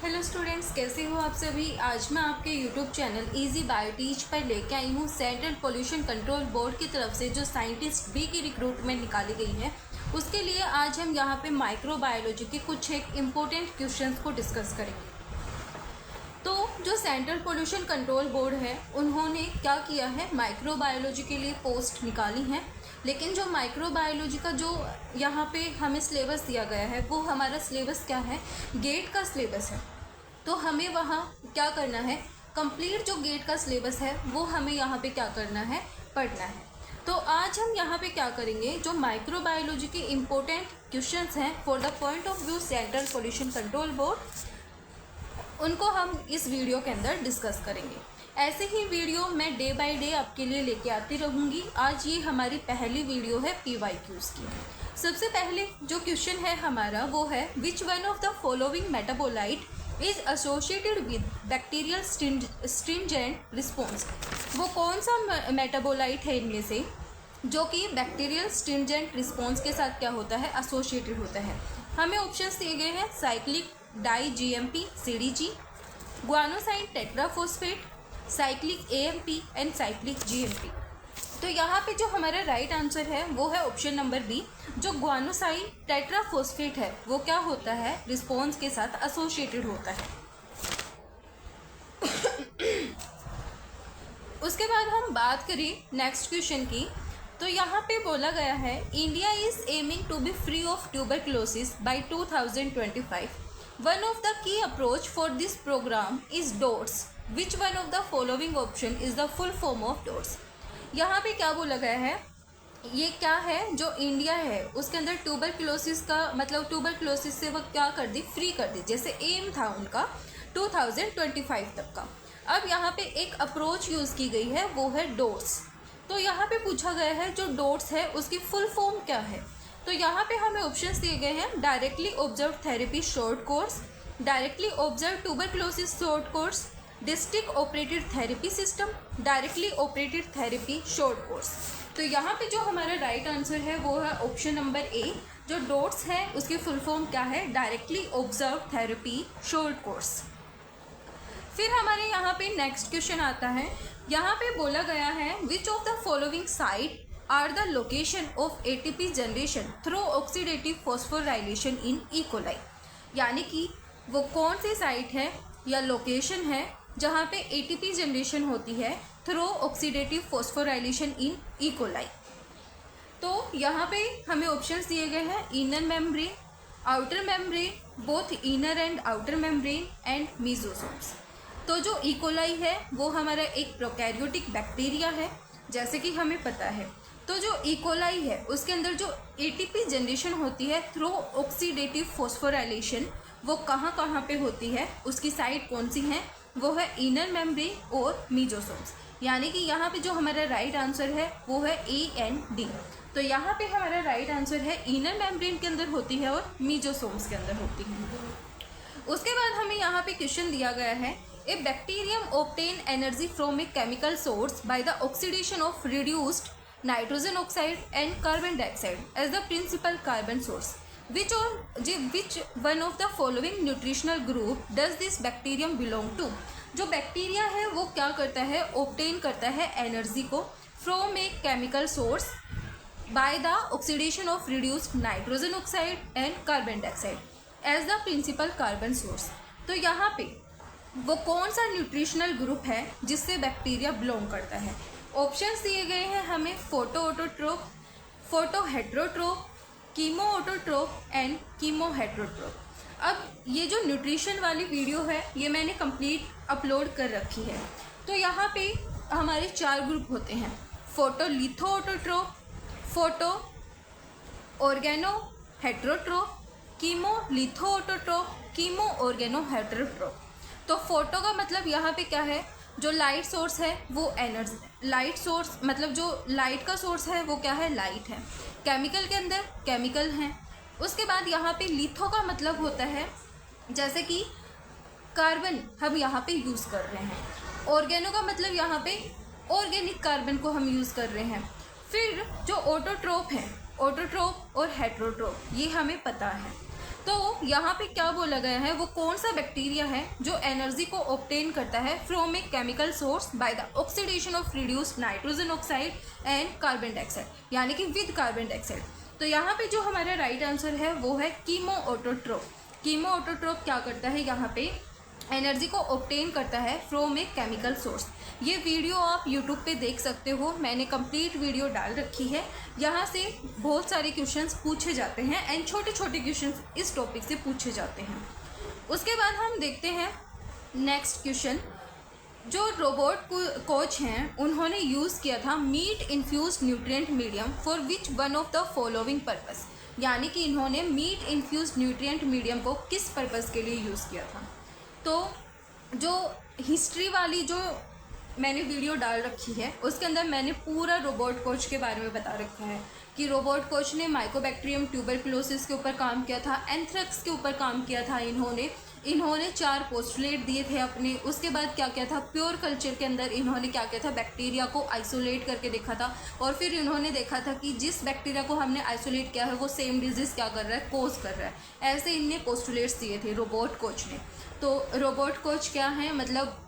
Hello students, कैसे हो आप सभी। आज मैं आपके YouTube channel easy bio teach पर लेके आई हूँ सेंट्रल पोल्यूशन कंट्रोल बोर्ड की तरफ से जो साइंटिस्ट बी की रिक्रूटमेंट निकाली गई है उसके लिए आज हम यहाँ पे माइक्रोबायोलॉजी के कुछ एक इम्पोर्टेंट क्वेश्चंस को डिस्कस करेंगे। तो जो सेंट्रल पोल्यूशन कंट्रोल बोर्ड है उन्होंने क्या किया है, माइक्रोबायोलॉजी के लिए पोस्ट निकाली हैं, लेकिन जो माइक्रोबायोलॉजी का जो यहाँ पे हमें सिलेबस दिया गया है वो हमारा सिलेबस क्या है, गेट का सिलेबस है। तो हमें वहाँ क्या करना है, कंप्लीट जो गेट का सिलेबस है वो हमें यहाँ पे क्या करना है, पढ़ना है। तो आज हम यहाँ पे क्या करेंगे, जो माइक्रोबायोलॉजी के इम्पोर्टेंट क्वेश्चंस हैं for the point of view central pollution control board, उनको हम इस वीडियो के अंदर डिस्कस करेंगे। ऐसे ही वीडियो मैं डे बाय डे आपके लिए लेके आती रहूँगी। आज ये हमारी पहली वीडियो है PYQs की। सबसे पहले जो क्वेश्चन है हमारा वो है, which one of the following metabolite is associated with bacterial stringent response. वो कौन सा मेटाबोलाइट है इनमें से जो कि बैक्टीरियल स्ट्रिंजेंट रिस्पॉन्स के साथ क्या होता है, एसोसिएटेड होता है। हमें ऑप्शंस दिए गए हैं, cyclic di GMP CDG, guanosine tetraphosphate, cyclic AMP and cyclic GMP। तो यहाँ पे जो हमारा राइट आंसर है वो है ऑप्शन नंबर बी, जो ग्वानोसाइन टेट्राफॉस्फेट है वो क्या होता है, रिस्पॉन्स के साथ एसोसिएटेड होता है। उसके बाद हम बात करें नेक्स्ट क्वेश्चन की, तो यहाँ पे बोला गया है, India is aiming to be free of tuberculosis by 2025। One of the key approach for this program is DOTS. Which one of the following option is the full form of DOTS. यहाँ पे क्या बोला गया है, ये क्या है, जो इंडिया है उसके अंदर ट्यूबरक्लोसिस का मतलब ट्यूबरक्लोसिस से वो क्या कर दी, फ्री कर दी। जैसे एम था उनका 2025 तक का। अब यहाँ पे एक अप्रोच यूज़ की गई है वो है डोट्स। तो यहाँ पे पूछा गया है जो डोट्स है उसकी फुल फॉर्म क्या है। तो यहाँ पे हमें ऑप्शंस दिए गए हैं, directly observe therapy short course, directly observe tuberculosis short course, district operated therapy system, directly operated therapy short course. तो यहाँ पे जो हमारा राइट आंसर है वो है ऑप्शन नंबर ए, जो डोट्स है उसकी फुल फॉर्म क्या है, directly observe therapy short course. फिर हमारे यहाँ पे नेक्स्ट क्वेश्चन आता है, यहाँ पे बोला गया है, which of the following site are the location of ATP generation through oxidative phosphorylation in E coli. यानी कि वो कौन सी साइट है या लोकेशन है जहाँ पे ATP जनरेशन होती है through oxidative phosphorylation in E coli. तो यहाँ पे हमें ऑप्शंस दिए गए हैं, inner membrane, outer membrane, both inner and outer membrane and mesosomes. तो जो ई कोलाई है वो हमारा एक प्रोकैरियोटिक बैक्टीरिया है जैसे कि हमें पता है। तो जो ई कोलाई है उसके अंदर जो ATP जनरेशन होती है थ्रू ऑक्सीडेटिव फॉस्फोराइलेशन वो कहाँ कहाँ पे होती है, उसकी साइट कौन सी है, वो है इनर मेम्ब्रेन और मीजोसोम्स। यानी कि यहाँ पे जो हमारा राइट आंसर है वो है A एंड D। तो यहाँ पे हमारा राइट आंसर है इनर मेम्ब्रेन के अंदर होती है और मीजोसोम्स के अंदर होती है। उसके बाद हमें यहाँ पे क्वेश्चन दिया गया है, a bacterium obtain energy from a chemical source by the oxidation of reduced nitrogen oxide and carbon dioxide as the principal carbon source. Which one of the following nutritional group does this bacterium belong to. जो bacteria है वो क्या करता है, obtain करता है energy को from a chemical source by the oxidation of reduced nitrogen oxide and carbon dioxide as the principal carbon source. तो यहाँ पे वो कौन सा न्यूट्रिशनल ग्रुप है जिससे बैक्टीरिया बिलोंग करता है। ऑप्शंस दिए गए हैं हमें, photoautotroph, photoheterotroph, chemoautotroph and chemoheterotroph. अब ये जो न्यूट्रिशन वाली वीडियो है ये मैंने कंप्लीट अपलोड कर रखी है। तो यहाँ पे हमारे 4 ग्रुप होते हैं, photolithoautotroph, photoorganoheterotroph, chemolithoautotroph, chemoorganoheterotroph. तो फोटो का मतलब यहाँ पे क्या है, जो लाइट सोर्स है वो एनर्जी, लाइट सोर्स मतलब जो लाइट का सोर्स है वो क्या है, लाइट है। केमिकल के अंदर केमिकल हैं। उसके बाद यहाँ पे लिथो का मतलब होता है जैसे कि कार्बन हम यहाँ पे यूज़ कर रहे हैं। ऑर्गेनो का मतलब यहाँ पे ऑर्गेनिक कार्बन को हम यूज़ कर रहे हैं। फिर जो ऑटोट्रोप है, ऑटोट्रोप और हेट्रोट्रोप ये हमें पता है। तो यहाँ पे क्या बोला गया है, वो कौन सा बैक्टीरिया है जो एनर्जी को ऑब्टेन करता है from a chemical source by the oxidation of reduced nitrogen oxide and carbon dioxide, यानी कि विद कार्बन डाइऑक्साइड। तो यहाँ पे जो हमारा राइट आंसर है वो है कीमोऑटोट्रोप। कीमोऑटोट्रोप क्या करता है, यहाँ पे एनर्जी को ऑब्टेन करता है फ्रॉम ए केमिकल सोर्स। ये वीडियो आप यूट्यूब पे देख सकते हो, मैंने कंप्लीट वीडियो डाल रखी है। यहाँ से बहुत सारे क्वेश्चंस पूछे जाते हैं एंड छोटे छोटे क्वेश्चंस इस टॉपिक से पूछे जाते हैं। उसके बाद हम देखते हैं नेक्स्ट क्वेश्चन। जो रोबोट कोच हैं उन्होंने यूज़ किया था meat infuse nutrient medium for which one of the following purpose, यानी कि इन्होंने मीट इन्फ्यूज न्यूट्रिएंट मीडियम को किस पर्पस के लिए यूज़ किया था। तो जो हिस्ट्री वाली जो मैंने वीडियो डाल रखी है उसके अंदर मैंने पूरा रोबोट कोच के बारे में बता रखा है कि रोबोट कोच ने माइकोबैक्टीरियम ट्यूबरकुलोसिस के ऊपर काम किया था, एंथ्रेक्स के ऊपर काम किया था। इन्होंने 4 पोस्टुलेट दिए थे अपने। उसके बाद क्या किया था, प्योर कल्चर के अंदर इन्होंने क्या किया था, बैक्टीरिया को आइसोलेट करके देखा था और फिर इन्होंने देखा था कि जिस बैक्टीरिया को हमने आइसोलेट किया है वो सेम डिजीज़ क्या कर रहा है, कोज कर रहा है। ऐसे इनने पोस्टुलेट्स दिए थे रोबोट कोच ने। तो रोबोट कोच क्या है, मतलब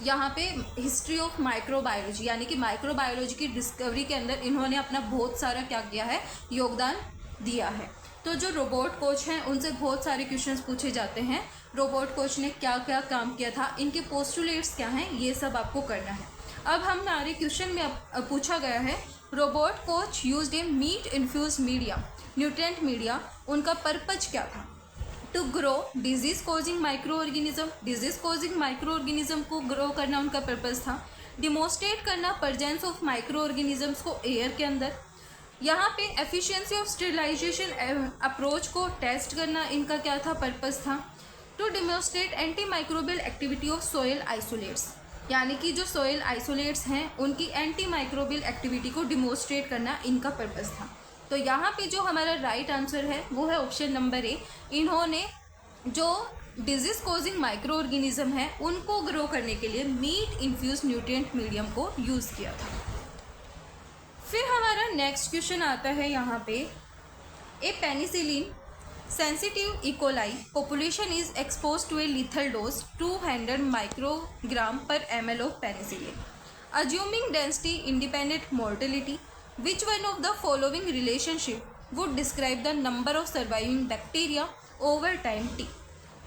यहाँ पे हिस्ट्री ऑफ माइक्रोबायोलॉजी, यानी कि माइक्रोबायोलॉजी की डिस्कवरी के अंदर इन्होंने अपना बहुत सारा क्या किया है, योगदान दिया है। तो जो रोबोट कोच हैं उनसे बहुत सारे क्वेश्चंस पूछे जाते हैं, रोबोट कोच ने क्या क्या काम किया था, इनके पोस्टुलेट्स क्या हैं, ये सब आपको करना है। अब हमारे क्वेश्चन में पूछा गया है Robert Koch used a meat infuse media nutrient media, उनका पर्पज क्या था, to grow disease causing microorganism, disease causing microorganism को ग्रो करना उनका पर्पज था, डिमोन्स्ट्रेट करना प्रेजेंस ऑफ माइक्रो ऑर्गेनिजम्स को एयर के अंदर, यहाँ पे एफिशिएंसी ऑफ स्टेरिलाइजेशन अप्रोच को टेस्ट करना इनका क्या था, पर्पज था, to demonstrate antimicrobial activity of soil isolates, यानी कि जो सोयल आइसोलेट्स हैं उनकी एंटी माइक्रोबियल एक्टिविटी को डिमोन्स्ट्रेट करना इनका पर्पज था। तो यहाँ पे जो हमारा राइट आंसर है वो है ऑप्शन नंबर ए। इन्होंने जो डिजीज कॉजिंग माइक्रो ऑर्गेनिज्म है उनको ग्रो करने के लिए मीट इन्फ्यूज न्यूट्रिएंट मीडियम को यूज़ किया था। फिर हमारा नेक्स्ट क्वेश्चन आता है यहाँ पे, a penicillin sensitive E coli population is expose to a lethal dose 200 microgram per ml of penicillin, assuming density independent mortality, which one of the following relationship would describe the number of surviving bacteria over time t।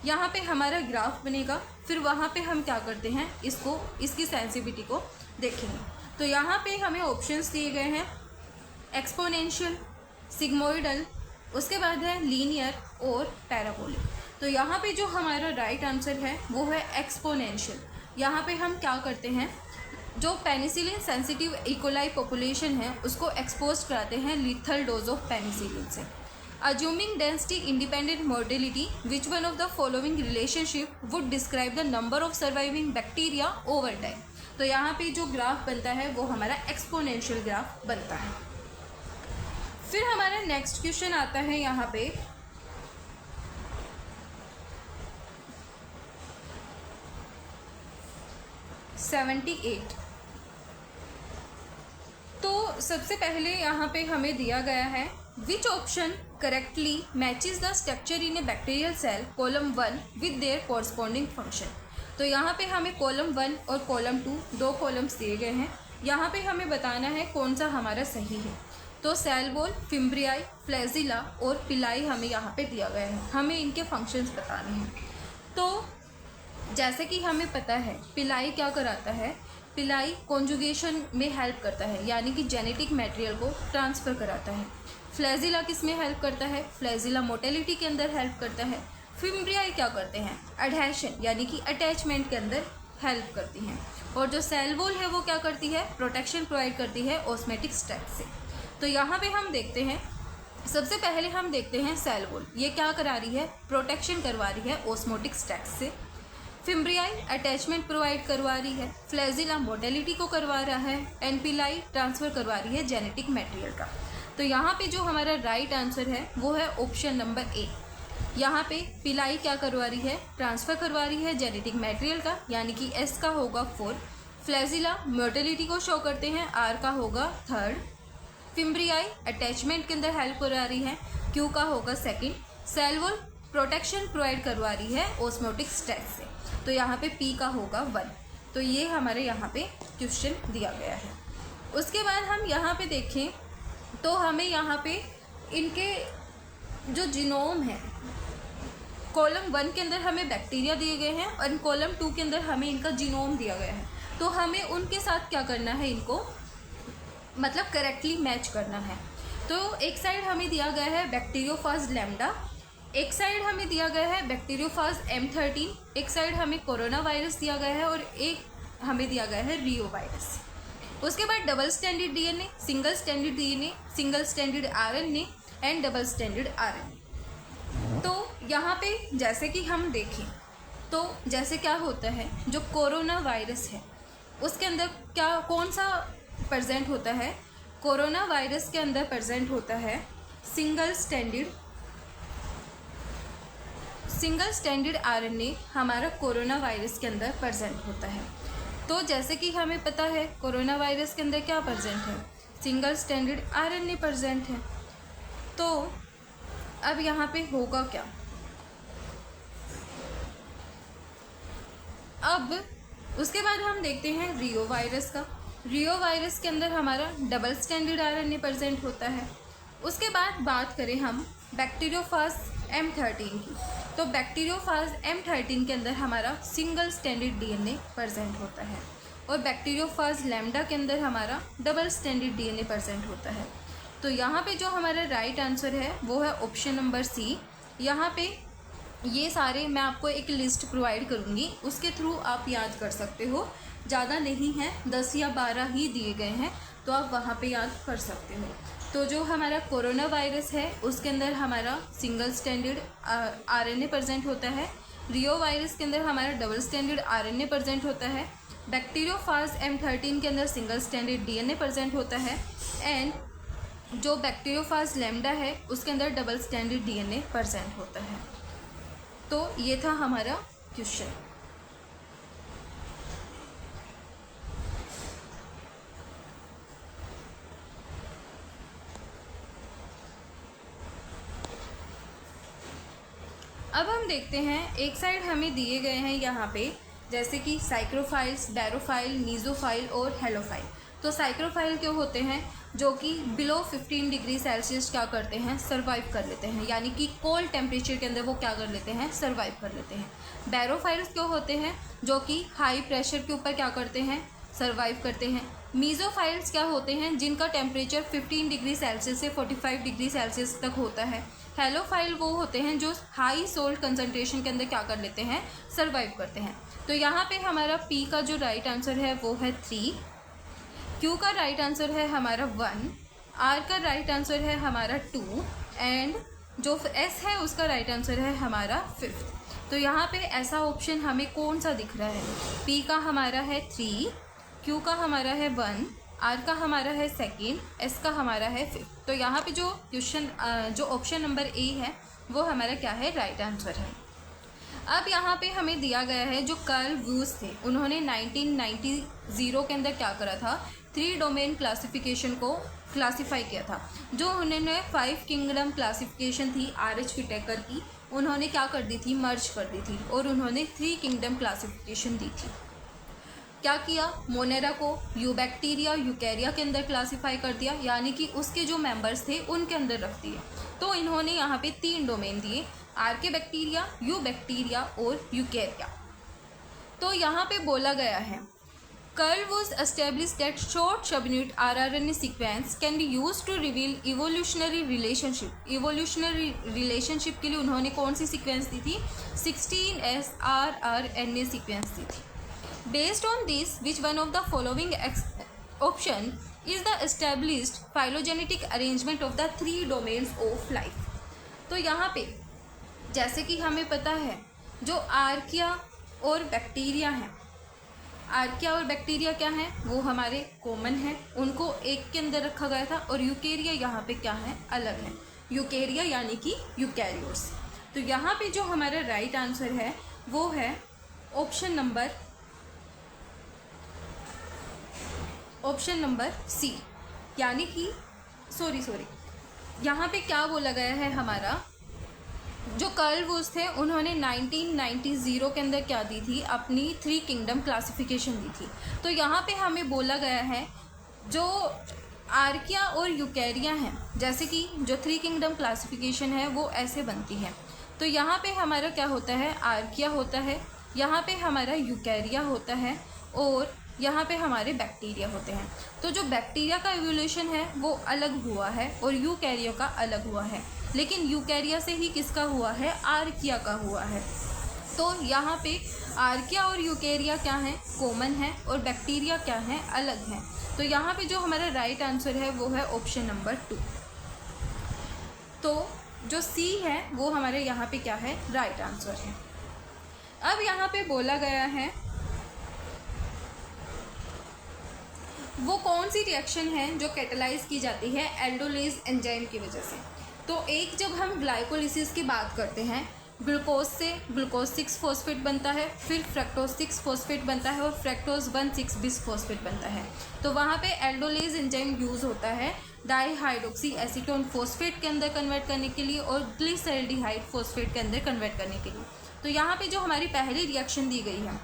यहाँ पे हमारा graph बनेगा, फिर वहाँ पे हम क्या करते हैं, इसकी सेंसिटिविटी को देखेंगे। तो यहाँ पे हमें ऑप्शंस दिए गए हैं एक्सपोनेंशियल, सिग्मोइडल, उसके बाद है लीनियर और पैराबोलिक। तो यहाँ पे जो हमारा राइट आंसर है वो है एक्सपोनेंशियल। यहाँ पे हम क्या करते हैं, जो पेनिसिलिन सेंसिटिव इकोलाई पॉपुलेशन है उसको एक्सपोज कराते हैं लीथल डोज ऑफ पेनिसिलिन से। Assuming density independent mortality, which one of the following relationship would describe the number of surviving bacteria over time. तो यहाँ पे जो ग्राफ बनता है वो हमारा एक्सपोनेंशियल ग्राफ बनता है। फिर हमारा नेक्स्ट क्वेश्चन आता है यहाँ पे, तो सबसे पहले यहाँ पे हमें दिया गया है which option correctly matches the structure in a bacterial cell column 1 with their corresponding function. तो यहाँ पे हमें कॉलम 1 और कॉलम 2 दो कॉलम्स दिए गए हैं, यहाँ पे हमें बताना है कौन सा हमारा सही है। तो सेल वॉल, फिम्ब्रियाई, फ्लैजिला और पिलाई हमें यहाँ पे दिया गया है, हमें इनके फंक्शंस बताने हैं। तो जैसे कि हमें पता है पिलाई क्या कराता है, पिलाई कॉन्जुगेशन में हेल्प करता है, यानी कि जेनेटिक मटेरियल को ट्रांसफ़र कराता है। फ्लैजिला किस में हेल्प करता है, फ्लैजिला मोटेलिटी के अंदर हेल्प करता है। फिम्ब्रियाई क्या करते हैं, एडहेशन यानी कि अटैचमेंट के अंदर हेल्प करती हैं। और जो सेल वॉल है वो क्या करती है, प्रोटेक्शन प्रोवाइड करती है ऑस्मेटिक स्टैक से। तो यहाँ पे हम देखते हैं, सबसे पहले हम देखते हैं सेल वॉल, ये क्या करा रही है, प्रोटेक्शन करवा रही है ऑस्मोटिक स्टैक से। फिम्ब्रियाई अटैचमेंट प्रोवाइड करवा रही है, फ्लैजिला मोटेलिटी को करवा रहा है, एंड पिलाई ट्रांसफ़र करवा रही है जेनेटिक मटेरियल का। तो यहाँ पे जो हमारा राइट आंसर है वो है ऑप्शन नंबर ए। यहाँ पे पिलाई क्या करवा रही है, ट्रांसफ़र करवा रही है जेनेटिक मटेरियल का, यानी कि एस का होगा 4, फ्लैजिला मोटेलिटी को शो करते हैं, आर का होगा 3rd, फिम्ब्रियाई अटैचमेंट के अंदर हेल्प करा रही है, क्यू का होगा 2nd, cell wall protection provide करवा रही है ऑस्मोटिक स्ट्रेस से। तो यहाँ पे पी का होगा 1। तो ये हमारे यहाँ पे क्वेश्चन दिया गया है। उसके बाद हम यहाँ पे देखें तो हमें यहाँ पे इनके जो जीनोम है, कॉलम 1 के अंदर हमें बैक्टीरिया दिए गए हैं और कॉलम 2 के अंदर हमें इनका जीनोम दिया गया है। तो हमें उनके साथ क्या करना है, इनको मतलब करेक्टली मैच करना है। तो एक साइड हमें दिया गया है बैक्टीरियोफाज लैम्डा, एक साइड हमें दिया गया है बैक्टीरियोफाज M13, एक साइड हमें कोरोना वायरस दिया गया है और एक हमें दिया गया है रियो वायरस। उसके बाद double standard DNA, single standard DNA, single standard RNA and double standard RNA। तो यहाँ पे जैसे कि हम देखें तो जैसे क्या होता है, जो कोरोना वायरस है उसके अंदर क्या कौन सा प्रेजेंट होता है, कोरोना वायरस के अंदर प्रेजेंट होता है सिंगल स्टैंडर्ड RNA हमारा कोरोना वायरस के अंदर प्रेजेंट होता है। तो जैसे कि हमें पता है कोरोना वायरस के अंदर क्या प्रेजेंट है, सिंगल स्टैंडर्ड RNA प्रेजेंट है। तो अब यहाँ पे होगा क्या, अब उसके बाद हम देखते हैं रियो वायरस का। रियो वायरस के अंदर हमारा डबल स्टैंडर्ड RNA प्रेजेंट होता है। उसके बाद बात करें हम बैक्टीरियोफाज M13 की, तो बैक्टीरियोफाज M13 के अंदर हमारा सिंगल स्टैंडर्ड DNA प्रेजेंट होता है और बैक्टीरियोफाज लैम्डा के अंदर हमारा डबल स्टैंडर्ड DNA प्रेजेंट होता है। तो यहाँ पे जो हमारा राइट आंसर है वो है ऑप्शन नंबर सी। यहाँ पे ये सारे मैं आपको एक लिस्ट प्रोवाइड करूँगी, उसके थ्रू आप याद कर सकते हो। ज़्यादा नहीं है, 10 या 12 ही दिए गए हैं, तो आप वहाँ पे याद कर सकते हो। तो जो हमारा कोरोना वायरस है उसके अंदर हमारा सिंगल स्टैंडर्ड RNA प्रेजेंट होता है, रियो वायरस के अंदर हमारा डबल स्टैंडर्ड RNA प्रेजेंट होता है, बैक्टीरियोफाज M13 के अंदर सिंगल स्टैंडर्ड DNA प्रेजेंट होता है एंड जो बैक्टीरियोफाज लैम्डा है उसके अंदर डबल स्टैंडर्ड DNA प्रेजेंट होता है। तो ये था हमारा क्वेश्चन। अब हम देखते हैं एक साइड हमें दिए गए हैं यहाँ पे जैसे कि साइक्रोफाइल्स, बैरोफाइल, मीजोफाइल और हेलोफाइल। तो साइक्रोफाइल क्यों होते हैं, जो कि बिलो 15 डिग्री सेल्सियस क्या करते हैं, सर्वाइव कर लेते हैं, यानी कि कोल्ड टेम्परेचर के अंदर वो क्या कर लेते हैं, सर्वाइव कर लेते हैं। बैरोफाइल्स क्यों होते हैं, जो कि हाई प्रेशर के ऊपर क्या करते हैं, सर्वाइव करते हैं। मीजोफाइल्स क्या होते हैं, जिनका टेम्परेचर 15 डिग्री सेल्सियस से 45 डिग्री सेल्सियस तक होता है। हेलोफाइल वो होते हैं जो हाई सोल्ट कंसनट्रेशन के अंदर क्या कर लेते हैं, सर्वाइव करते हैं। तो यहाँ पे हमारा पी का जो राइट आंसर है वो है 3, क्यू का राइट आंसर है हमारा 1, आर का राइट आंसर है हमारा 2 एंड जो एस है उसका राइट आंसर है हमारा 5। तो यहाँ पे ऐसा ऑप्शन हमें कौन सा दिख रहा है, पी का हमारा है 3, क्यू का हमारा है 1, आर का हमारा है 2, एस का हमारा है 5। तो यहाँ पे जो क्वेश्चन जो ऑप्शन नंबर ए है वो हमारा क्या है, राइट आंसर है। अब यहाँ पे हमें दिया गया है जो कार्ल वूस थे, उन्होंने 1990 के अंदर क्या करा था, 3 डोमेन क्लासिफिकेशन को क्लासीफाई किया था। जो उन्होंने 5 किंगडम क्लासिफिकेशन थी RH पिटेकर की, उन्होंने क्या कर दी थी, मर्ज कर दी थी और उन्होंने 3 किंगडम क्लासिफिकेशन दी थी। क्या किया, मोनेरा को यूबैक्टीरिया, यूकैरिया के अंदर क्लासीफाई कर दिया, यानी कि उसके जो मेंबर्स थे उनके अंदर रख दिए। तो इन्होंने यहाँ पे 3 डोमेन दिए, आर्के बैक्टीरिया, यूबैक्टीरिया और यूकैरिया। तो यहाँ पे बोला गया है curl was established that short subunit rRNA sequence can be used to reveal evolutionary relationship। evolutionary relationship के लिए उन्होंने कौन सी सीक्वेंस दी थी, 16S rRNA सीक्वेंस दी थी। Based on this, which one of the following option is the established phylogenetic arrangement of the 3 domains of life। तो यहाँ पे जैसे कि हमें पता है जो आर्किया और बैक्टीरिया हैं, आर्किया और बैक्टीरिया क्या हैं, वो हमारे कॉमन हैं, उनको एक के अंदर रखा गया था। और यूकेरिया यहाँ पे क्या है, अलग है, यूकेरिया यानी कि यूकैरियोट्स। तो यहाँ पे जो हमारा राइट आंसर है वो है ऑप्शन नंबर सी, यानी कि सॉरी यहाँ पे क्या बोला गया है हमारा, जो कार्ल वुश थे उन्होंने 1990 के अंदर क्या दी थी, अपनी 3 किंगडम क्लासिफिकेशन दी थी। तो यहाँ पे हमें बोला गया है जो आर्किया और यूकैरिया हैं, जैसे कि जो 3 किंगडम क्लासिफिकेशन है वो ऐसे बनती है। तो यहाँ पे हमारा क्या होता है, आर्किया होता है, यहाँ पे हमारा यूकैरिया होता है और यहाँ पे हमारे बैक्टीरिया होते हैं। तो जो बैक्टीरिया का इवोल्यूशन है वो अलग हुआ है और यूकैरिया का अलग हुआ है, लेकिन यूकैरिया से ही किसका हुआ है, आर्किया का हुआ है। तो यहाँ पे आर्किया और यूकैरिया क्या है, कॉमन है, और बैक्टीरिया क्या है, अलग है। तो यहाँ पे जो हमारा राइट आंसर है वो है ऑप्शन नंबर 2। तो जो सी है वो हमारे यहाँ पे क्या है, राइट आंसर है। अब यहाँ पे बोला गया है वो कौन सी रिएक्शन है जो कैटेलाइज की जाती है एल्डोलेज एंजाइम की वजह से। तो एक, जब हम ग्लाइकोलिसिस की बात करते हैं, ग्लूकोज से ग्लूकोज 6 फॉस्फेट बनता है, फिर फ्रक्टोज 6 फॉस्फेट बनता है और फ्रक्टोज 1,6 बिस फॉस्फेट बनता है। तो वहाँ पे एल्डोलेज एंजाइम यूज़ होता है डाईहाइड्रोक्सी एसीटोन फॉस्फेट के अंदर कन्वर्ट करने के लिए और ग्लिसरल्डिहाइड फॉस्फेट के अंदर कन्वर्ट करने के लिए। तो यहाँ पे जो हमारी पहली रिएक्शन दी गई है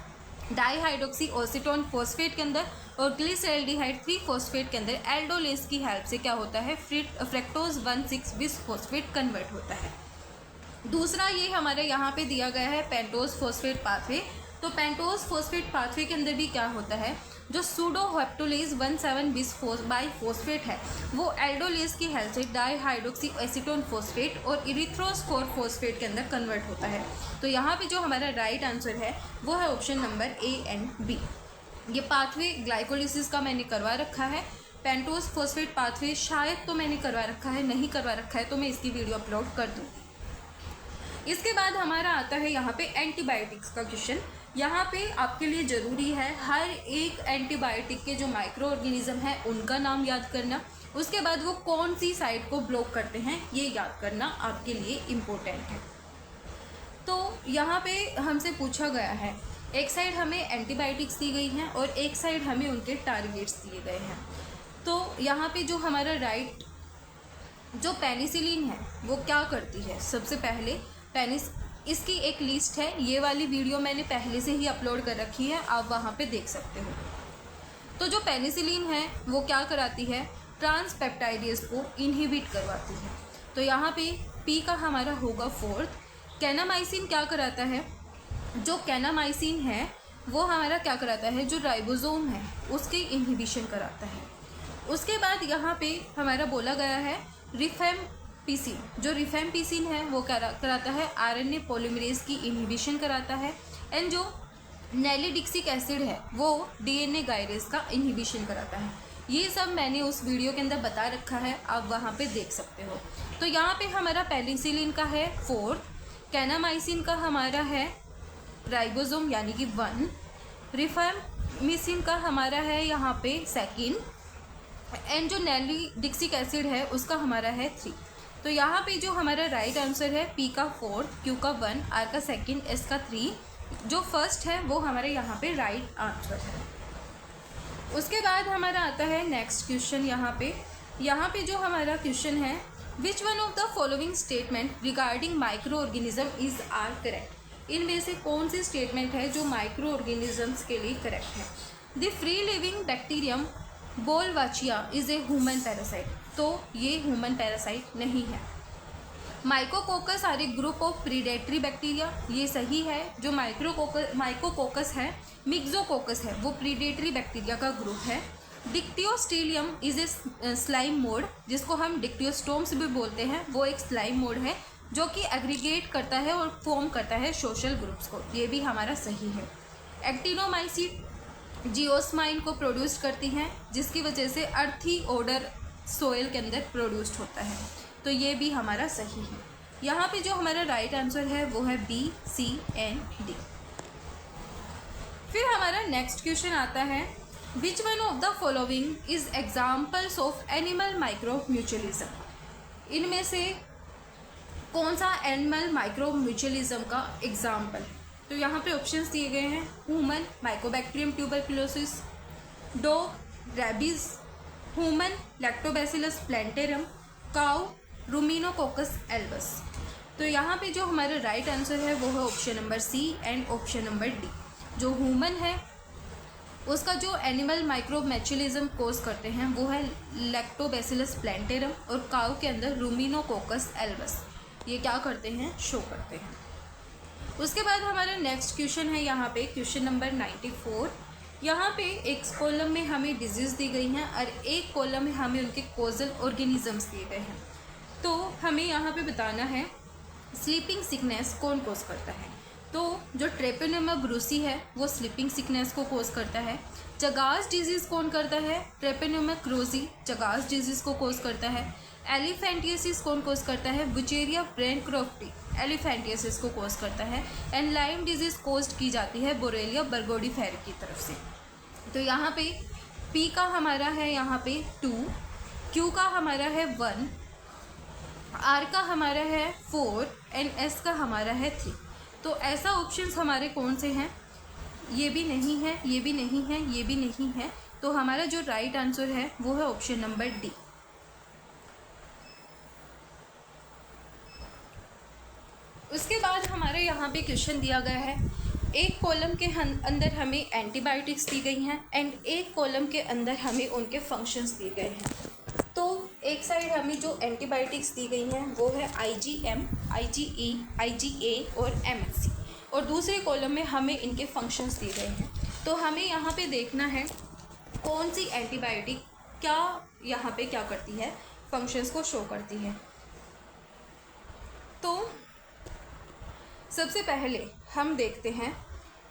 डाईहाइड्रोक्सी एसीटोन फॉस्फेट के अंदर और ग्लिसरल्डिहाइड 3 फॉस्फेट के अंदर एल्डोलेज की हेल्प से क्या होता है, फ्रक्टोज 1,6 बिस फॉस्फेट कन्वर्ट होता है। दूसरा ये हमारे यहाँ पे दिया गया है पेंटोज फॉस्फेट पाथवे। तो पेंटोज फॉस्फेट पाथवे के अंदर भी क्या होता है, जो सूडो हेप्टोलेज 1,7 बिस बाइफॉस्फेट है वो एल्डोलेज की हेल्प से डाईहाइड्रोक्सी एसीटोन फॉस्फेट और इरिथ्रोस्कोर फॉस्फेट के अंदर कन्वर्ट होता है। तो यहाँ पे जो हमारा राइट आंसर है वो है option number A and B. ये पाथवे ग्लाइकोलिसिस का मैंने करवा रखा है, पेंटोज फॉस्फेट पाथवे शायद तो मैंने करवा रखा है, नहीं करवा रखा है तो मैं इसकी वीडियो अपलोड कर दूँगी। इसके बाद हमारा आता है यहाँ पे एंटीबायोटिक्स का क्वेश्चन। यहाँ पे आपके लिए ज़रूरी है हर एक एंटीबायोटिक के जो माइक्रो ऑर्गेनिज्म है उनका नाम याद करना, उसके बाद वो कौन सी साइट को ब्लॉक करते हैं ये याद करना आपके लिए इम्पोर्टेंट है। तो यहाँ पे हमसे पूछा गया है, एक साइड हमें एंटीबायोटिक्स दी गई हैं और एक साइड हमें उनके टारगेट्स दिए गए हैं। तो यहाँ पे जो हमारा राइट, जो पेनिसिलिन है वो क्या करती है, सबसे पहले इसकी एक लिस्ट है, ये वाली वीडियो मैंने पहले से ही अपलोड कर रखी है, आप वहाँ पे देख सकते हो। तो जो पेनिसिलिन है वो क्या कराती है, ट्रांसपेप्टाइडेज को इनहिबिट करवाती है। तो यहाँ पे पी का हमारा होगा 4th। कैनामाइसिन क्या कराता है, जो कैनामाइसिन है वो हमारा क्या कराता है, जो राइबोसोम है उसकी इनहिबिशन कराता है। उसके बाद यहाँ पे हमारा बोला गया है रिफेम्पिसिन, जो रिफेम्पिसिन है वो कराता है आरएनए पॉलीमरेज की इनहिबिशन कराता है, एंड जो नेलिडिक्सिक एसिड है वो डीएनए गायरेज का इनहिबिशन कराता है। ये सब मैंने उस वीडियो के अंदर बता रखा है, आप वहाँ पे देख सकते हो। तो यहाँ पे हमारा पेनिसिलिन का है 4th, कैनामाइसिन का हमारा है राइबोसोम यानी कि 1, रिफेम्पिसिन का हमारा है यहाँ पे 2nd, एंड जो नेलिडिक्सिक एसिड है उसका हमारा है 3। तो यहाँ पे जो हमारा राइट आंसर है पी का 4th, क्यू का 1, आर का 2nd, एस का 3, जो फर्स्ट है वो हमारे यहाँ पे राइट आंसर है। उसके बाद हमारा आता है नेक्स्ट क्वेश्चन। यहाँ पे जो हमारा क्वेश्चन है, which one of the following statement regarding micro organism is are correct. इनमें से कौन सी स्टेटमेंट है जो माइक्रो ऑर्गेनिजम्स के लिए करेक्ट है। द फ्री लिविंग बैक्टीरियम बोलवाचिया इज ए ह्यूमन पैरासाइट। तो ये ह्यूमन पैरासाइट नहीं है। Myxococcus are a group of predatory bacteria, ये सही है। जो माइकोकोकस है, मिक्सोकोकस है, वो प्रीडेटरी बैक्टीरिया का ग्रुप है। डिक्टियोस्टीलियम इज ए स्लाइम मोड, जिसको हम डिक्टियोस्टोम्स भी बोलते हैं, वो एक स्लाइम मोड है जो कि एग्रीगेट करता है और फॉर्म करता है सोशल ग्रुप्स को, ये भी हमारा सही है। एक्टिनोमाइसीट जियोस्माइन को प्रोड्यूस करती हैं, जिसकी वजह से अर्थी ऑर्डर सोयल के अंदर प्रोड्यूस्ड होता है, तो ये भी हमारा सही है। यहाँ पे जो हमारा राइट आंसर है वो है बी, सी एंड डी। फिर हमारा नेक्स्ट क्वेश्चन आता है, which one of the following is examples of animal micro mutualism. इनमें से कौन सा एनिमल माइक्रो म्यूचुअलिज्म का एग्जाम्पल है। तो यहाँ पे ऑप्शंस दिए गए हैं, human Mycobacterium tuberculosis, dog rabies, human Lactobacillus plantarum, cow Ruminococcus albus. तो यहाँ पे जो हमारा राइट आंसर है वो है option number C and option number D. जो ह्यूमन है उसका जो एनिमल माइक्रोमैचुलिज्म कोज करते हैं वो है लैक्टोबैसिलस प्लैंटेरम, और काऊ के अंदर रूमिनोकोकस एल्बस, ये क्या करते हैं, शो करते हैं। उसके बाद हमारा नेक्स्ट क्वेश्चन है यहाँ पे क्वेश्चन नंबर 94। यहाँ पे एक कॉलम में हमें डिजीज़ दी गई हैं और एक कॉलम में हमें उनके कोजल ऑर्गेनिजम्स दिए गए हैं। तो हमें यहाँ पे बताना है स्लीपिंग सिकनेस कौन कोज करता है। तो जो ट्रेपेनोमा ब्रूसी है वो स्लीपिंग सिकनेस को कोज करता है। चगास डिजीज़ कौन करता है, ट्रेपेनोमा क्रोजी चगास डिजीज़ को कोज करता है। एलिफेंटियसिस कौन कोज करता है, बुचेरिया ब्रैनक्रॉफ्टी एलिफेंटियसिस को कोज करता है। एंड लाइम डिजीज़ कोज की जाती है बोरेलिया बर्गोडीफेर की तरफ से। तो यहाँ पे पी का हमारा है यहाँ पे 2, क्यू का हमारा है 1, आर का हमारा है 4 एंड एस का हमारा है 3। तो ऐसा ऑप्शंस हमारे कौन से हैं, ये भी नहीं है, ये भी नहीं है, ये भी नहीं है। तो हमारा जो राइट आंसर है वो है ऑप्शन नंबर डी। उसके बाद हमारे यहाँ पे क्वेश्चन दिया गया है, एक कॉलम के अंदर हमें एंटीबायोटिक्स दी गई हैं एंड एक कॉलम के अंदर हमें उनके फंक्शंस दिए गए हैं। तो एक साइड हमें जो एंटीबायोटिक्स दी गई हैं वो है IgM, IgE, IgA और MSC, और दूसरे कॉलम में हमें इनके फंक्शंस दिए गए हैं। तो हमें यहाँ पे देखना है कौन सी एंटीबायोटिक क्या यहाँ पे क्या करती है, फंक्शंस को शो करती है। तो सबसे पहले हम देखते हैं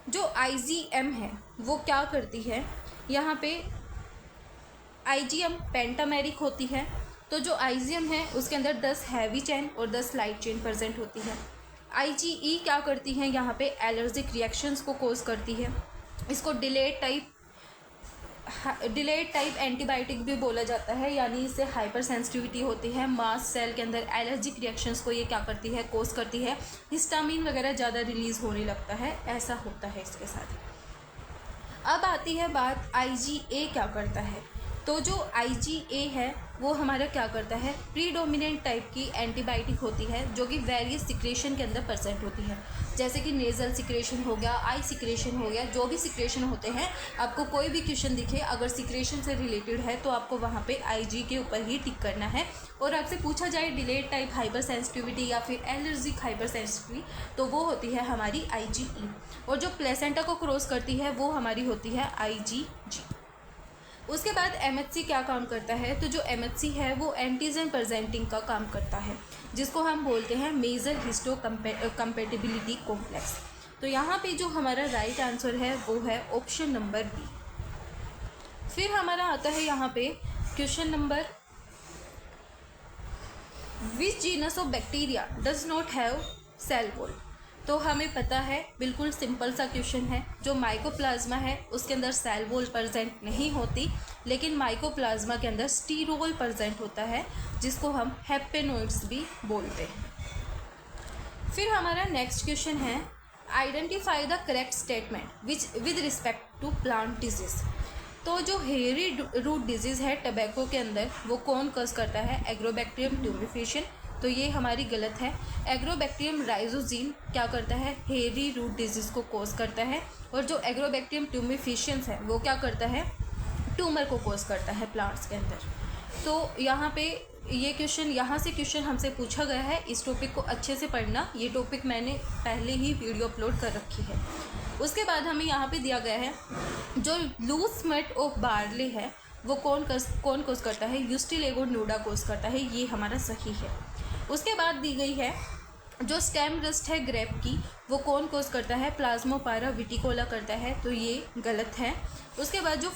जो IgM है वो क्या करती है। यहाँ पे IgM पेंटामेरिक होती है। तो जो IgM है उसके अंदर 10 हैवी चेन और 10 लाइट चेन प्रेजेंट होती है। IgE क्या करती है, यहाँ पे एलर्जिक रिएक्शंस को कोज करती है। इसको डिलेड टाइप एंटीबायोटिक भी बोला जाता है, यानी इससे हाइपर सेंसिटिविटी होती है। मास्ट सेल के अंदर एलर्जिक रिएक्शंस को ये क्या करती है, कोज करती है। हिस्टामिन वगैरह ज़्यादा रिलीज़ होने लगता है, ऐसा होता है इसके साथ। अब आती है बात IgA क्या करता है। तो जो IgA है वो हमारा क्या करता है, प्रीडोमिनेंट टाइप की एंटीबायोटिक होती है जो कि वेरियस सिक्रेशन के अंदर प्रेजेंट होती है, जैसे कि नेज़ल सिक्रेशन हो गया, आई सिक्रेशन हो गया। जो भी सिक्रेशन होते हैं, आपको कोई भी क्वेश्चन दिखे अगर सिक्रेशन से रिलेटेड है तो आपको वहाँ पे IG के ऊपर ही टिक करना है। और आपसे पूछा जाए डिलेड टाइप हाइपर सेंसिटिविटी या फिर एलर्जिक हाइपर सेंसिटिविटी, तो वो होती है हमारी IgE, और जो प्लेसेंटा को क्रॉस करती है वो हमारी होती है IgG। उसके बाद MHC क्या काम करता है, तो जो MHC है वो एंटीजन प्रेजेंटिंग का काम करता है, जिसको हम बोलते हैं मेजर हिस्टो कंपेटिबिलिटी कॉम्प्लेक्स। तो यहाँ पे जो हमारा राइट आंसर है वो है ऑप्शन नंबर बी। फिर हमारा आता है यहाँ पे question number, which genus of bacteria does not have cell wall. तो हमें पता है, बिल्कुल सिंपल सा क्वेश्चन है, जो माइकोप्लाज्मा है उसके अंदर सेल वॉल प्रेजेंट नहीं होती, लेकिन माइकोप्लाज्मा के अंदर स्टीरोल प्रेजेंट होता है, जिसको हम हैप्पेनोइड्स भी बोलते हैं। फिर हमारा नेक्स्ट क्वेश्चन है, identify the correct statement with respect to plant disease. तो जो हेयरी रूट डिजीज़ है टबैको के अंदर वो कौन कॉज करता है, एग्रोबैक्टीरियम ट्यूमिफिकेशन। तो ये हमारी गलत है। एग्रोबैक्टीरियम राइजोजीन क्या करता है, हेयरी रूट डिजीज़ को कॉज करता है, और जो एग्रोबैक्टीरियम ट्यूमिफिकेशन है वो क्या करता है, ट्यूमर को कॉज करता है प्लांट्स के अंदर। तो यहाँ पे ये क्वेश्चन, यहाँ से क्वेश्चन हमसे पूछा गया है, इस टॉपिक को अच्छे से पढ़ना। ये टॉपिक मैंने पहले ही वीडियो अपलोड कर रखी है। उसके बाद हमें यहाँ पे दिया गया है, जो लूज स्मेट ऑफ बार्ले है वो कौन कोज करता है, यूस्टिलेगो नोडा कोज करता है, ये हमारा सही है। उसके बाद दी गई है, जो स्टेम रस्ट है ग्रेप की वो कौन कोज करता है, प्लाज्मोपायरा विटिकोला करता है, तो ये गलत है। उसके बाद जो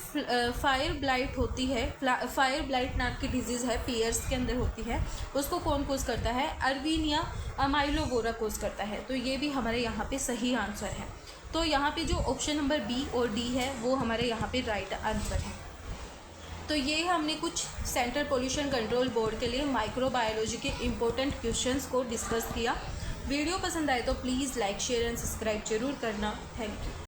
फायर ब्लाइट होती है, फायर ब्लाइट नाम की डिजीज़ है, पियर्स के अंदर होती है, उसको कौन कोज करता है, अर्विनिया अमाइलोवोरा कोज करता है, तो ये भी हमारे यहाँ पे सही आंसर है। तो यहाँ पे जो ऑप्शन नंबर बी और डी है वो हमारे यहाँ पे राइट आंसर है। तो ये हमने कुछ सेंट्रल पोल्यूशन कंट्रोल बोर्ड के लिए माइक्रोबायोलॉजी के इम्पोर्टेंट क्वेश्चंस को डिस्कस किया। वीडियो पसंद आए तो please like share and subscribe जरूर करना। Thank you.